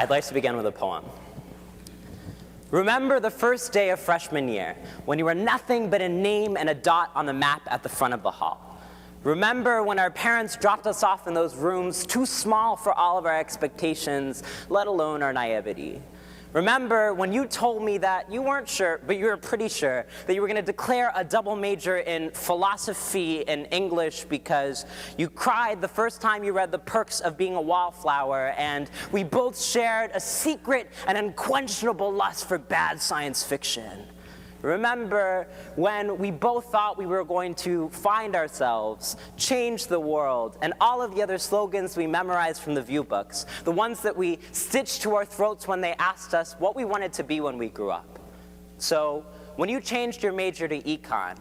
I'd like to begin with a poem. Remember the first day of freshman year, when you were nothing but a name and a dot on the map at the front of the hall. Remember when our parents dropped us off in those rooms too small for all of our expectations, let alone our naivety. Remember when you told me that you weren't sure, but you were pretty sure, that you were going to declare a double major in philosophy and English because you cried the first time you read The Perks of Being a Wallflower, and we both shared a secret and unquenchable lust for bad science fiction. Remember when we both thought we were going to find ourselves, change the world, and all of the other slogans we memorized from the view books, the ones that we stitched to our throats when they asked us what we wanted to be when we grew up. So when you changed your major to econ,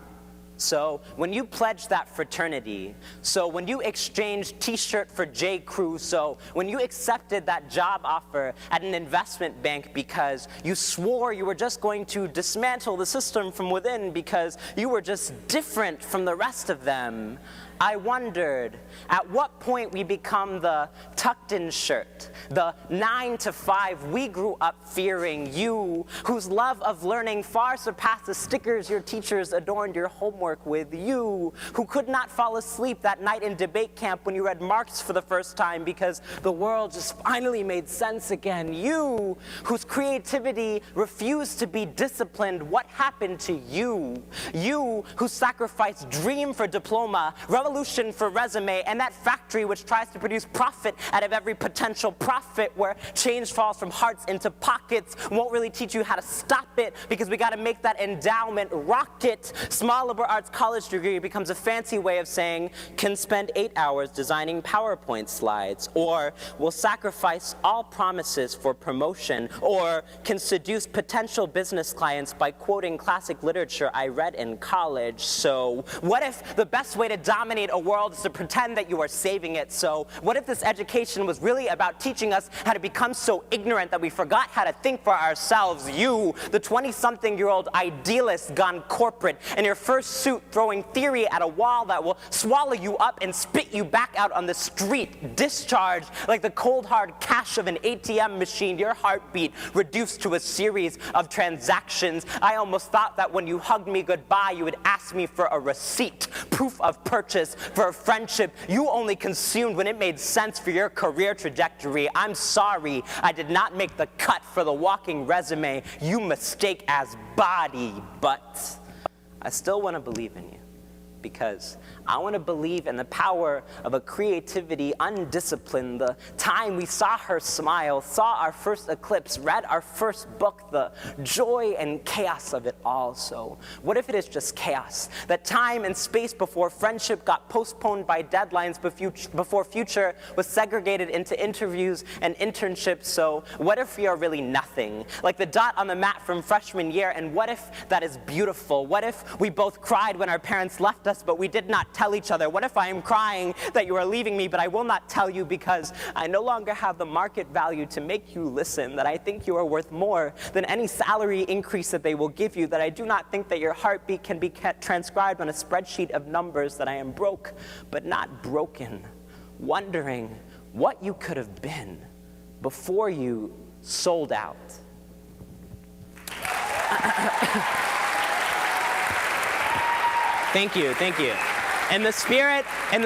so when you pledged that fraternity, so when you exchanged t-shirt for J. Crew, so when you accepted that job offer at an investment bank because you swore you were just going to dismantle the system from within because you were just different from the rest of them, I wondered at what point we become the tucked-in shirt, the 9 to 5 we grew up fearing, you whose love of learning far surpassed the stickers your teachers adorned your homework with, you who could not fall asleep that night in debate camp when you read Marx for the first time because the world just finally made sense again, you whose creativity refused to be disciplined. What happened to you? You who sacrificed dream for diploma, revolution for resume, and that factory which tries to produce profit out of every potential profit, where change falls from hearts into pockets, won't really teach you how to stop it because we got to make that endowment rocket. Small liberal arts college degree becomes a fancy way of saying can spend 8 hours designing PowerPoint slides, or will sacrifice all promises for promotion, or can seduce potential business clients by quoting classic literature I read in college. So what if the best way to dominate a world is to pretend that you are saving it? So what if this education was really about teaching us how to become so ignorant that we forgot how to think for ourselves? You, the 20-something-year-old idealist gone corporate, in your first suit throwing theory at a wall that will swallow you up and spit you back out on the street, discharged like the cold hard cash of an ATM machine, your heartbeat reduced to a series of transactions. I almost thought that when you hugged me goodbye you would ask me for a receipt, proof of purchase for a friendship you only consumed when it made sense for your career trajectory. I'm sorry I did not make the cut for the walking resume you mistake as body, but I still want to believe in you because I want to believe in the power of a creativity undisciplined. The time we saw her smile, saw our first eclipse, read our first book, the joy and chaos of it all. So what if it is just chaos? That time and space before friendship got postponed by deadlines, before future was segregated into interviews and internships. So what if we are really nothing? Like the dot on the map from freshman year, and what if that is beautiful? What if we both cried when our parents left us, but we did not tell each other? What if I am crying that you are leaving me, but I will not tell you because I no longer have the market value to make you listen, that I think you are worth more than any salary increase that they will give you, that I do not think that your heartbeat can be transcribed on a spreadsheet of numbers, that I am broke but not broken, wondering what you could have been before you sold out. Thank you, thank you. In the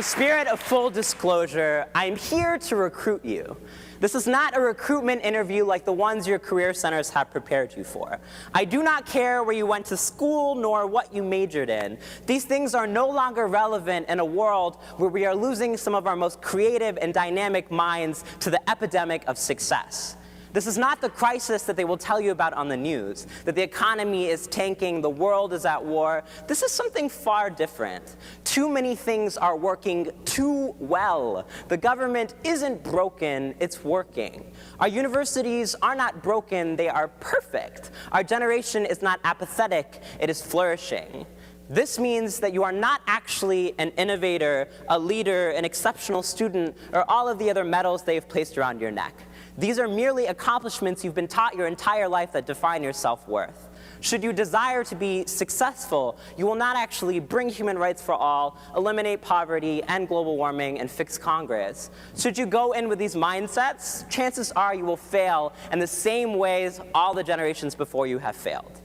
spirit of full disclosure, I'm here to recruit you. This is not a recruitment interview like the ones your career centers have prepared you for. I do not care where you went to school nor what you majored in. These things are no longer relevant in a world where we are losing some of our most creative and dynamic minds to the epidemic of success. This is not the crisis that they will tell you about on the news, that the economy is tanking, the world is at war. This is something far different. Too many things are working too well. The government isn't broken, it's working. Our universities are not broken, they are perfect. Our generation is not apathetic, it is flourishing. This means that you are not actually an innovator, a leader, an exceptional student, or all of the other medals they have placed around your neck. These are merely accomplishments you've been taught your entire life that define your self-worth. Should you desire to be successful, you will not actually bring human rights for all, eliminate poverty, end global warming, and fix Congress. Should you go in with these mindsets, chances are you will fail in the same ways all the generations before you have failed.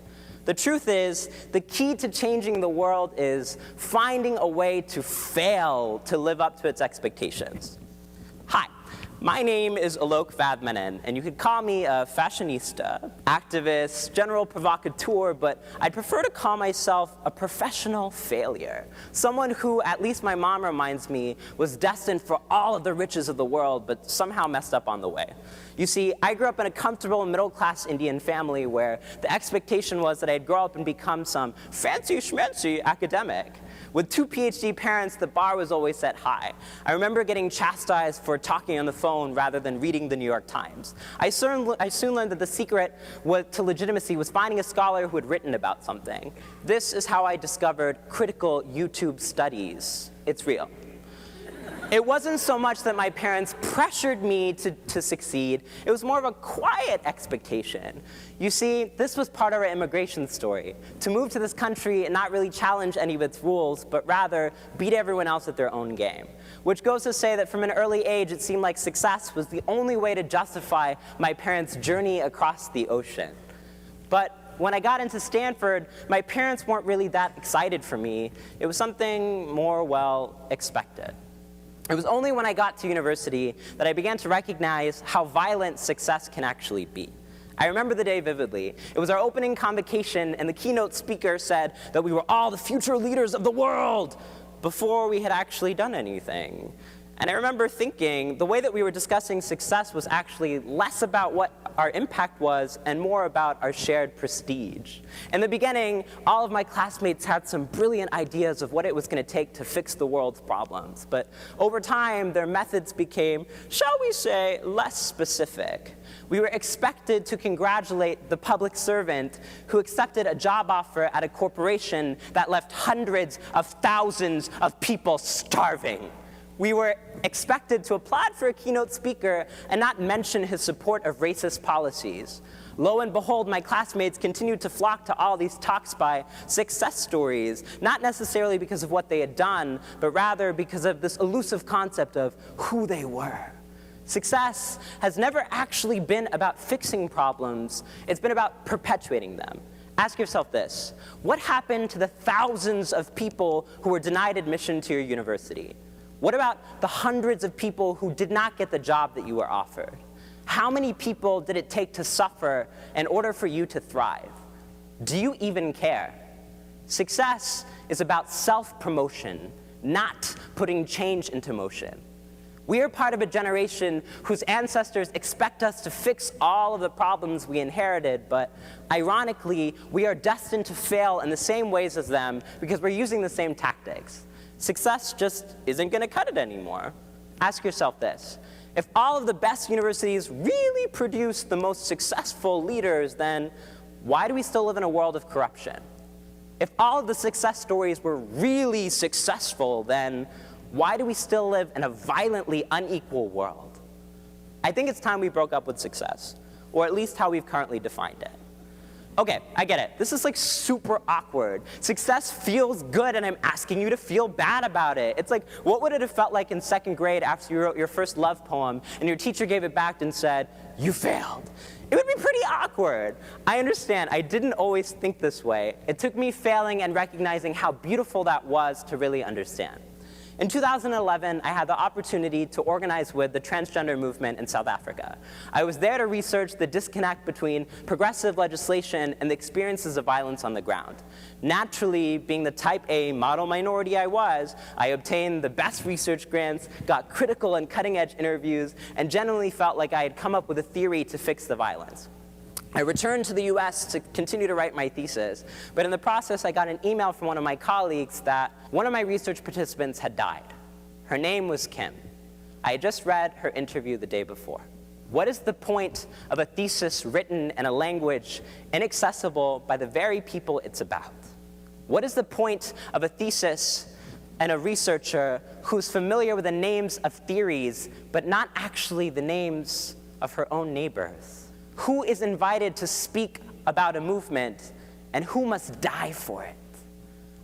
The truth is, the key to changing the world is finding a way to fail to live up to its expectations. Hi. My name is Alok Vaid-Menon, and you could call me a fashionista, activist, general provocateur, but I'd prefer to call myself a professional failure. Someone who, at least my mom reminds me, was destined for all of the riches of the world, but somehow messed up on the way. You see, I grew up in a comfortable middle-class Indian family where the expectation was that I'd grow up and become some fancy-schmancy academic. With 2 PhD parents, the bar was always set high. I remember getting chastised for talking on the phone rather than reading the New York Times. I soon learned that the secret to legitimacy was finding a scholar who had written about something. This is how I discovered critical YouTube studies. It's real. It wasn't so much that my parents pressured me to succeed. It was more of a quiet expectation. You see, this was part of our immigration story. To move to this country and not really challenge any of its rules, but rather beat everyone else at their own game. Which goes to say that from an early age, it seemed like success was the only way to justify my parents' journey across the ocean. But when I got into Stanford, my parents weren't really that excited for me. It was something more, well, expected. It was only when I got to university that I began to recognize how violent success can actually be. I remember the day vividly. It was our opening convocation, and the keynote speaker said that we were all the future leaders of the world before we had actually done anything. And I remember thinking the way that we were discussing success was actually less about what our impact was and more about our shared prestige. In the beginning, all of my classmates had some brilliant ideas of what it was going to take to fix the world's problems. But over time, their methods became, shall we say, less specific. We were expected to congratulate the public servant who accepted a job offer at a corporation that left hundreds of thousands of people starving. We were expected to applaud for a keynote speaker and not mention his support of racist policies. Lo and behold, my classmates continued to flock to all these talks by success stories, not necessarily because of what they had done, but rather because of this elusive concept of who they were. Success has never actually been about fixing problems. It's been about perpetuating them. Ask yourself this: what happened to the thousands of people who were denied admission to your university? What about the hundreds of people who did not get the job that you were offered? How many people did it take to suffer in order for you to thrive? Do you even care? Success is about self-promotion, not putting change into motion. We are part of a generation whose ancestors expect us to fix all of the problems we inherited, but ironically, we are destined to fail in the same ways as them because we're using the same tactics. Success just isn't going to cut it anymore. Ask yourself this: if all of the best universities really produce the most successful leaders, then why do we still live in a world of corruption? If all of the success stories were really successful, then why do we still live in a violently unequal world? I think it's time we broke up with success, or at least how we've currently defined it. Okay, I get it. This is like super awkward. Success feels good, and I'm asking you to feel bad about it. It's like, what would it have felt like in 2nd grade after you wrote your first love poem, and your teacher gave it back and said, you failed? It would be pretty awkward. I understand. I didn't always think this way. It took me failing and recognizing how beautiful that was to really understand. In 2011, I had the opportunity to organize with the transgender movement in South Africa. I was there to research the disconnect between progressive legislation and the experiences of violence on the ground. Naturally, being the type A model minority I was, I obtained the best research grants, got critical and cutting-edge interviews, and generally felt like I had come up with a theory to fix the violence. I returned to the US to continue to write my thesis, but in the process I got an email from one of my colleagues that one of my research participants had died. Her name was Kim. I had just read her interview the day before. What is the point of a thesis written in a language inaccessible by the very people it's about? What is the point of a thesis and a researcher who's familiar with the names of theories, but not actually the names of her own neighbors? Who is invited to speak about a movement and who must die for it.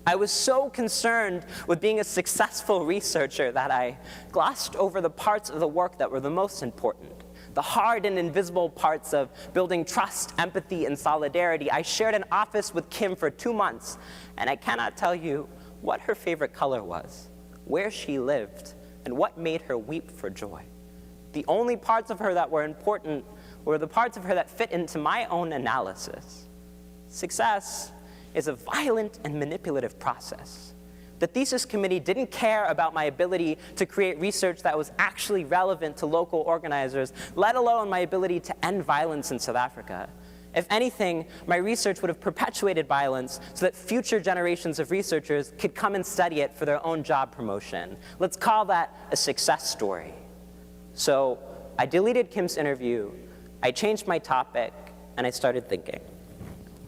I was so concerned with being a successful researcher that I glossed over the parts of the work that were the most important. The hard and invisible parts of building trust, empathy, and solidarity. I shared an office with Kim for 2 months, and I cannot tell you what her favorite color was, where she lived, and what made her weep for joy. The only parts of her that were important were the parts of her that fit into my own analysis. Success is a violent and manipulative process. The thesis committee didn't care about my ability to create research that was actually relevant to local organizers, let alone my ability to end violence in South Africa. If anything, my research would have perpetuated violence so that future generations of researchers could come and study it for their own job promotion. Let's call that a success story. So I deleted Kim's interview, I changed my topic, and I started thinking.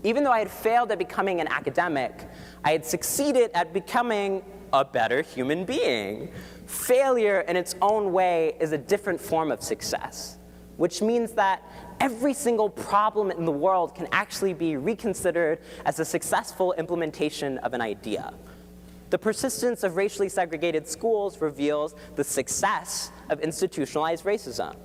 Even though I had failed at becoming an academic, I had succeeded at becoming a better human being. Failure in its own way is a different form of success, which means that every single problem in the world can actually be reconsidered as a successful implementation of an idea. The persistence of racially segregated schools reveals the success of institutionalized racism.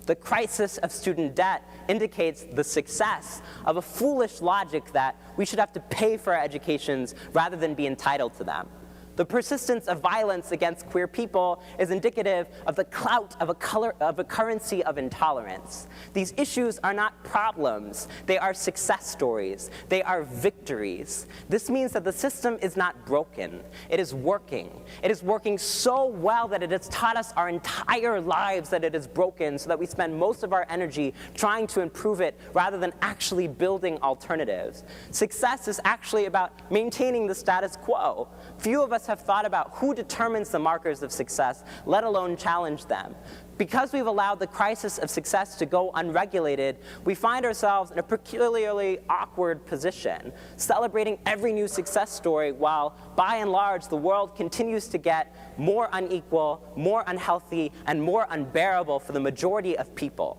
The crisis of student debt indicates the success of a foolish logic that we should have to pay for our educations rather than be entitled to them. The persistence of violence against queer people is indicative of the clout of a currency of intolerance. These issues are not problems. They are success stories. They are victories. This means that the system is not broken. It is working. It is working so well that it has taught us our entire lives that it is broken, so that we spend most of our energy trying to improve it rather than actually building alternatives. Success is actually about maintaining the status quo. Few of us have thought about who determines the markers of success, let alone challenge them. Because we've allowed the crisis of success to go unregulated, we find ourselves in a peculiarly awkward position, celebrating every new success story while, by and large, the world continues to get more unequal, more unhealthy, and more unbearable for the majority of people.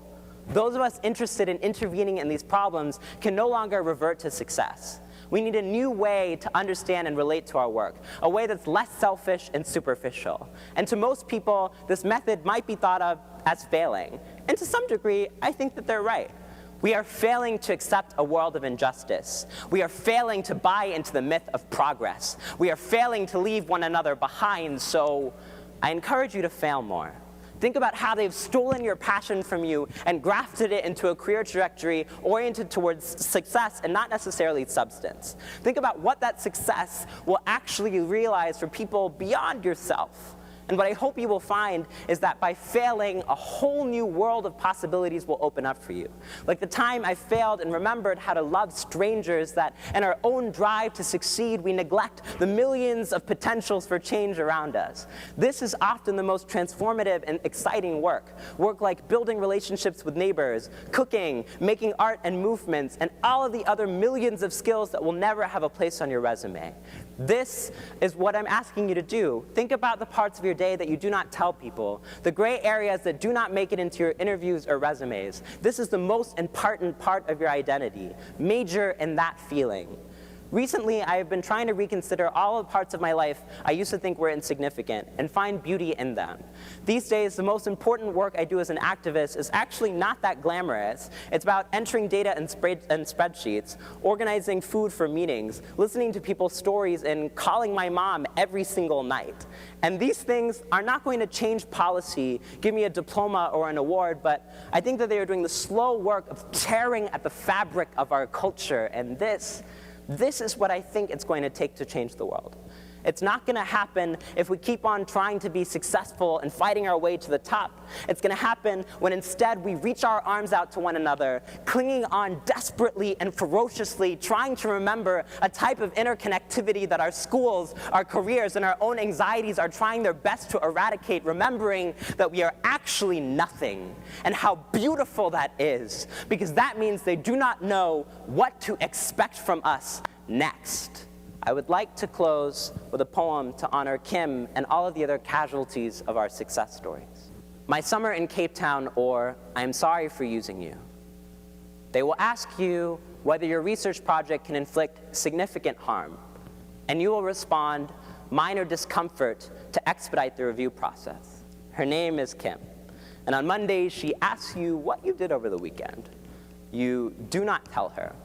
Those of us interested in intervening in these problems can no longer revert to success. We need a new way to understand and relate to our work, a way that's less selfish and superficial. And to most people, this method might be thought of as failing. And to some degree, I think that they're right. We are failing to accept a world of injustice. We are failing to buy into the myth of progress. We are failing to leave one another behind, so I encourage you to fail more. Think about how they've stolen your passion from you and grafted it into a career trajectory oriented towards success and not necessarily substance. Think about what that success will actually realize for people beyond yourself. And what I hope you will find is that by failing, a whole new world of possibilities will open up for you. Like the time I failed and remembered how to love strangers, that in our own drive to succeed, we neglect the millions of potentials for change around us. This is often the most transformative and exciting work. Work like building relationships with neighbors, cooking, making art and movements, and all of the other millions of skills that will never have a place on your resume. This is what I'm asking you to do. Think about the parts of your day that you do not tell people, the gray areas that do not make it into your interviews or resumes. This is the most important part of your identity. Major in that feeling. Recently, I have been trying to reconsider all the parts of my life I used to think were insignificant and find beauty in them. These days, the most important work I do as an activist is actually not that glamorous. It's about entering data in spreadsheets, organizing food for meetings, listening to people's stories, and calling my mom every single night. And these things are not going to change policy, give me a diploma or an award, but I think that they are doing the slow work of tearing at the fabric of our culture, and this is what I think it's going to take to change the world. It's not going to happen if we keep on trying to be successful and fighting our way to the top. It's going to happen when instead we reach our arms out to one another, clinging on desperately and ferociously, trying to remember a type of interconnectivity that our schools, our careers, and our own anxieties are trying their best to eradicate, remembering that we are actually nothing, and how beautiful that is, because that means they do not know what to expect from us next. I would like to close with a poem to honor Kim and all of the other casualties of our success stories. My summer in Cape Town, or I am sorry for using you. They will ask you whether your research project can inflict significant harm, and you will respond, minor discomfort, to expedite the review process. Her name is Kim, and on Mondays she asks you what you did over the weekend. You do not tell her.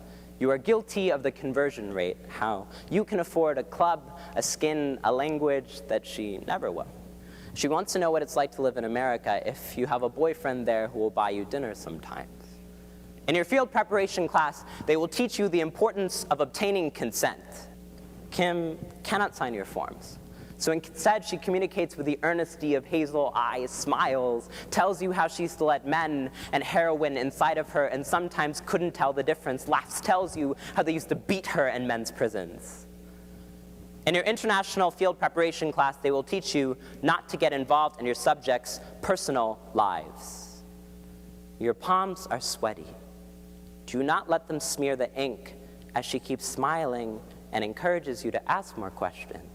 You are guilty of the conversion rate, how you can afford a club, a skin, a language that she never will. She wants to know what it's like to live in America if you have a boyfriend there who will buy you dinner sometimes. In your field preparation class, they will teach you the importance of obtaining consent. Kim cannot sign your forms. So instead, she communicates with the earnesty of hazel eyes, smiles, tells you how she used to let men and heroin inside of her and sometimes couldn't tell the difference, laughs, tells you how they used to beat her in men's prisons. In your international field preparation class, they will teach you not to get involved in your subjects' personal lives. Your palms are sweaty. Do not let them smear the ink as she keeps smiling and encourages you to ask more questions.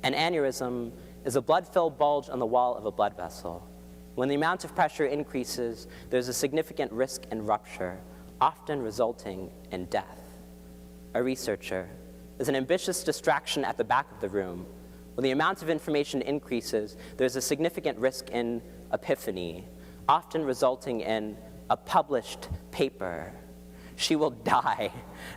An aneurysm is a blood-filled bulge on the wall of a blood vessel. When the amount of pressure increases, there's a significant risk in rupture, often resulting in death. A researcher is an ambitious distraction at the back of the room. When the amount of information increases, there's a significant risk in epiphany, often resulting in a published paper. She will die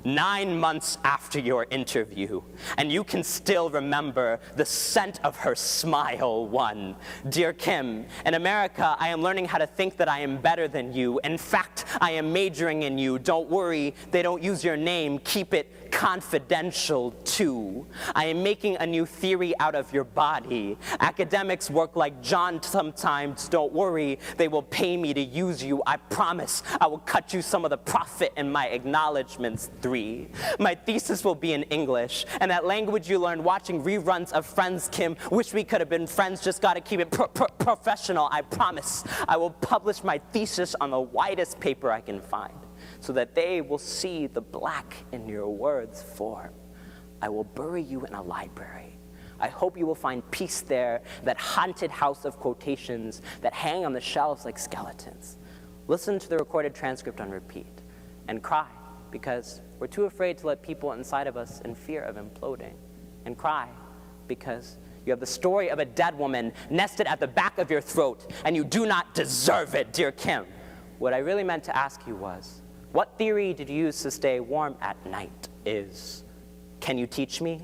9 months after your interview, and you can still remember the scent of her smile. One, dear Kim, in America, I am learning how to think that I am better than you. In fact, I am majoring in you. Don't worry, they don't use your name. Keep it confidential, too. I am making a new theory out of your body. Academics work like John sometimes. Don't worry, they will pay me to use you. I promise I will cut you some of the profit in my acknowledgments. 3. My thesis will be in English, and that language you learned watching reruns of Friends, Kim. Wish we could have been friends, just gotta keep it professional. I promise I will publish my thesis on the widest paper I can find, so that they will see the black in your words form. I will bury you in a library. I hope you will find peace there, that haunted house of quotations that hang on the shelves like skeletons. Listen to the recorded transcript on repeat, and cry, because we're too afraid to let people inside of us in fear of imploding. And cry, because you have the story of a dead woman nested at the back of your throat, and you do not deserve it, dear Kim. What I really meant to ask you was, what theory did you use to stay warm at night? Can you teach me?